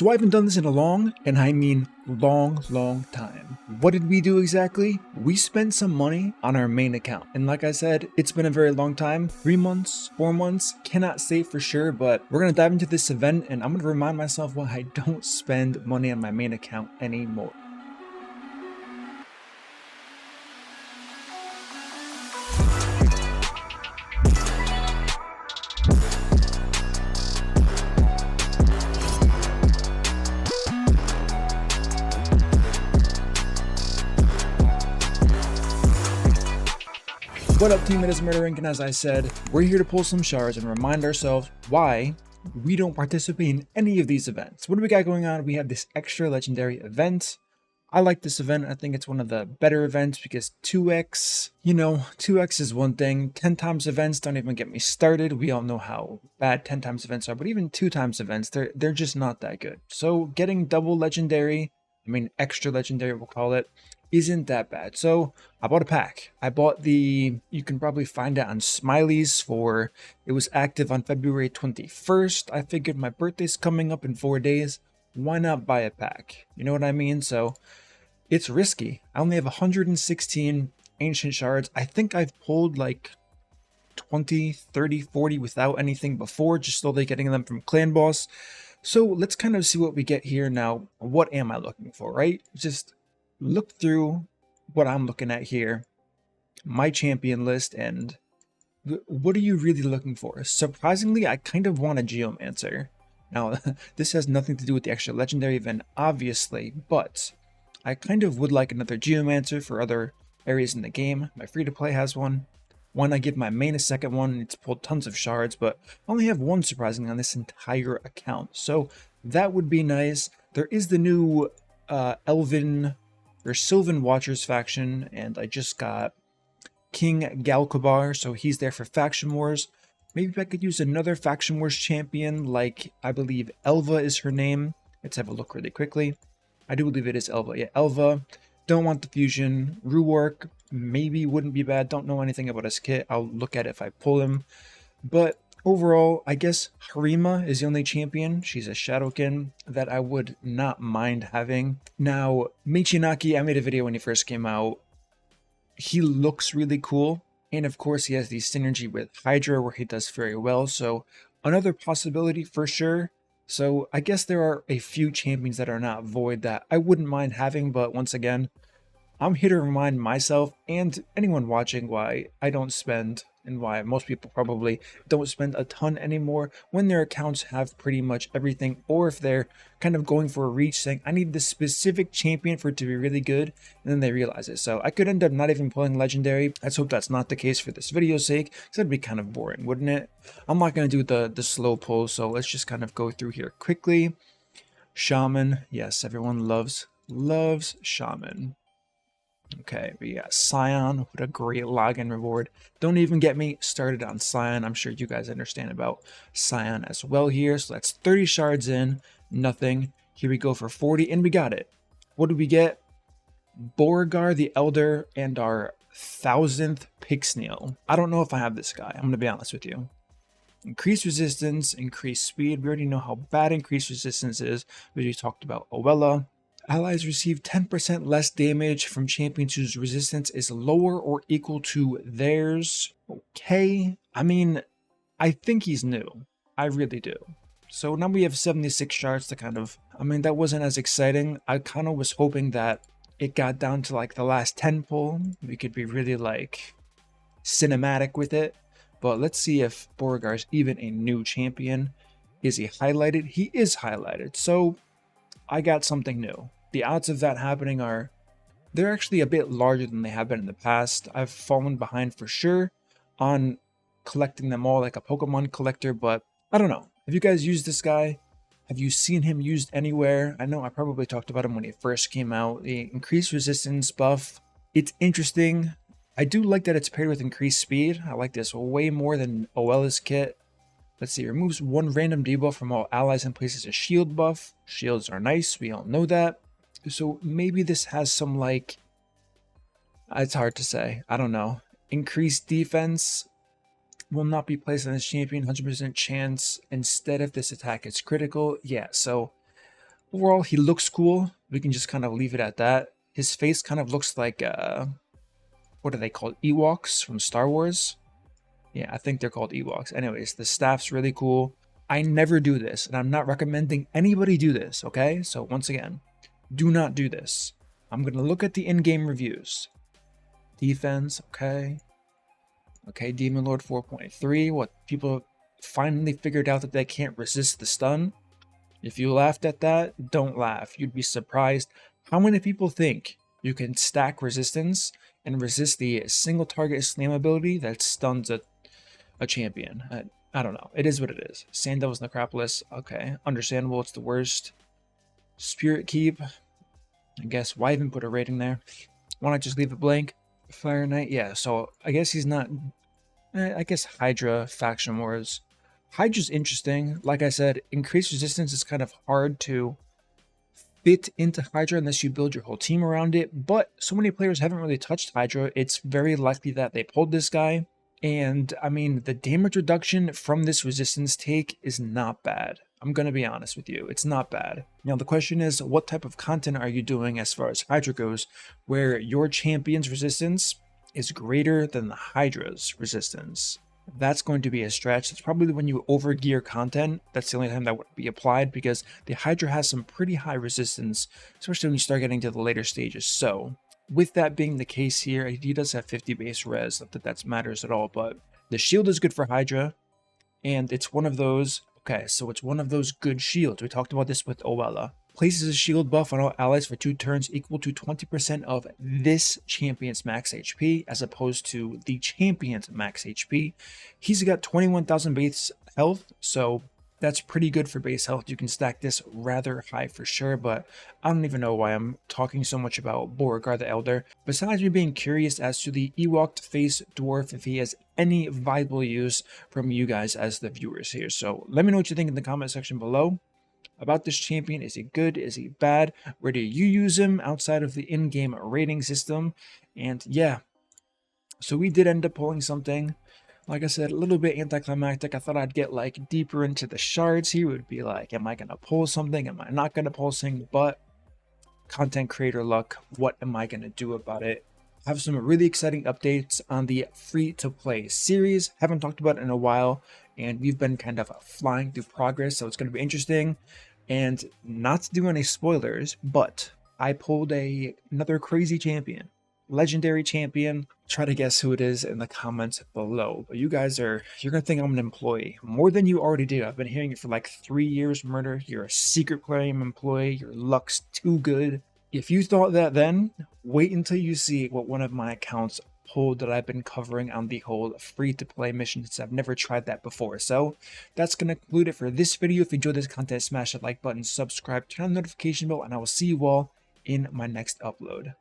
So I haven't done this in a long, and I mean long time. What did we do exactly? We spent some money on our main account. And like I said, it's been a very long time, 3 months, 4 months, cannot say for sure, but we're gonna dive into this event and I'm gonna remind myself why I don't spend money on my main account anymore. What up team, it is MurderInc, and as I said, we're here to pull some shards and remind ourselves why we don't participate in any of these events. What do we got going on? We have this extra legendary event. I like this event. I think it's one of the better events because 2x, 2x is one thing. 10 times events, don't even get me started. We all know how bad 10 times events are, but even 2 times events, they're just not that good. So getting double legendary, extra legendary we'll call it, isn't that bad. So I bought a pack. I bought you can probably find it on Smiley's it was active on February 21st. I figured my birthday's coming up in 4 days. Why not buy a pack? You know what I mean? So it's risky. I only have 116 ancient shards. I think I've pulled like 20, 30, 40 without anything before, just slowly getting them from Clan Boss. So let's kind of see what we get here now. What am I looking for, right? Just look through what I'm looking at here, my champion list, and what are you really looking for? Surprisingly, I kind of want a Geomancer. Now, this has nothing to do with the extra legendary event, obviously, but I kind of would like another Geomancer for other areas in the game. My free-to-play has one. Why not give my main a second one? It's pulled tons of shards, but I only have one, surprisingly, on this entire account. So that would be nice. There is the new Elven or Sylvan Watchers faction, and I just got King Galkabar, so he's there for Faction Wars. Maybe if I could use another Faction Wars champion, like I believe Elva is her name. Let's have a look really quickly. I do believe it is Elva. Yeah, Elva. Don't want the fusion. Ruark maybe wouldn't be bad. Don't know anything about his kit. I'll look at it if I pull him. But overall, I guess Harima is the only champion. She's a Shadowkin that I would not mind having. Now, Michinaki, I made a video when he first came out. He looks really cool. And of course, he has the synergy with Hydra where he does very well. So another possibility for sure. So I guess there are a few champions that are not void that I wouldn't mind having. But once again, I'm here to remind myself and anyone watching why I don't spend, and why most people probably don't spend a ton anymore when their accounts have pretty much everything, or if they're kind of going for a reach saying I need this specific champion for it to be really good, and then they realize it. So I could end up not even pulling legendary. Let's hope that's not the case for this video's sake, because that'd be kind of boring, wouldn't it? I'm not going to do the slow pull, so let's just kind of go through here quickly. Shaman, yes, everyone loves Shaman. Okay, we got Scion. What a great login reward. Don't even get me started on Scion. I'm sure you guys understand about Scion as well here. So that's 30 shards in, nothing. Here we go for 40, and we got it. What did we get? Beauregard the Elder and our 1000th Pixneal. I don't know if I have this guy. I'm going to be honest with you. Increased resistance, increased speed. We already know how bad increased resistance is. We already talked about Oella. Allies receive 10% less damage from champions whose resistance is lower or equal to theirs. Okay. I think he's new. I really do. So now we have 76 shards to kind of... that wasn't as exciting. I kind of was hoping that it got down to like the last 10 pull. We could be really like cinematic with it. But let's see if Beauregard's even a new champion. Is he highlighted? He is highlighted. So I got something new. The odds of that happening they're actually a bit larger than they have been in the past. I've fallen behind for sure on collecting them all like a Pokemon collector, but I don't know. Have you guys used this guy? Have you seen him used anywhere? I know I probably talked about him when he first came out. The increased resistance buff, it's interesting. I do like that it's paired with increased speed. I like this way more than Oella's kit. Let's see, removes 1 random debuff from all allies and places a shield buff. Shields are nice, we all know that. So maybe this has some like, it's hard to say, I don't know. Increased defense will not be placed on this champion, 100% chance instead if this attack is critical. Yeah, so overall, he looks cool. We can just kind of leave it at that. His face kind of looks like, what are they called? Ewoks from Star Wars? Yeah, I think they're called Ewoks. Anyways, the staff's really cool. I never do this, and I'm not recommending anybody do this, okay? So once again, do not do this. I'm going to look at the in-game reviews. Defense, okay. Okay, Demon Lord 4.3. What, people finally figured out that they can't resist the stun? If you laughed at that, don't laugh. You'd be surprised how many people think you can stack resistance and resist the single target slam ability that stuns a champion. I don't know. It is what it is. Sand Devil's Necropolis. Okay, understandable. It's the worst. Spirit Keep. I guess why even put a rating there? Why not just leave it blank? Fire Knight. Yeah, so I guess he's not... I guess Hydra, Faction Wars. Hydra's interesting. Like I said, increased resistance is kind of hard to fit into Hydra unless you build your whole team around it, but so many players haven't really touched Hydra, it's very likely that they pulled this guy. And I mean, the damage reduction from this resistance take is not bad. I'm going to be honest with you, it's not bad. Now the question is, what type of content are you doing as far as Hydra goes, where your champion's resistance is greater than the Hydra's resistance? That's going to be a stretch. It's probably when you overgear content, that's the only time that would be applied, because the Hydra has some pretty high resistance, especially when you start getting to the later stages. So with that being the case here, he does have 50 base res, not that that matters at all, but the shield is good for Hydra, and it's one of those, okay, so it's one of those good shields. We talked about this with Oella. Places a shield buff on all allies for 2 turns equal to 20% of this champion's max HP, as opposed to the champion's max HP. He's got 21,000 base health, so that's pretty good for base health. You can stack this rather high for sure, but I don't even know why I'm talking so much about Beauregard the Elder. Besides me being curious as to the Ewok face dwarf, if he has any viable use from you guys as the viewers here. So let me know what you think in the comment section below about this champion. Is he good? Is he bad? Where do you use him outside of the in-game rating system? And yeah, so we did end up pulling something. Like I said, a little bit anticlimactic. I thought I'd get like deeper into the shards here. It would be like, am I going to pull something? Am I not going to pull something? But content creator luck, what am I going to do about it? I have some really exciting updates on the free-to-play series. Haven't talked about it in a while, and we've been kind of flying through progress, so it's going to be interesting. And not to do any spoilers, but I pulled another crazy champion, legendary champion. Try to guess who it is in the comments below. But you guys you're going to think I'm an employee more than you already do. I've been hearing it for like 3 years, Murder. You're a secret Plarium employee. Your luck's too good. If you thought that then, wait until you see what one of my accounts pulled that I've been covering on the whole free-to-play missions. I've never tried that before. So that's going to conclude it for this video. If you enjoyed this content, smash that like button, subscribe, turn on the notification bell, and I will see you all in my next upload.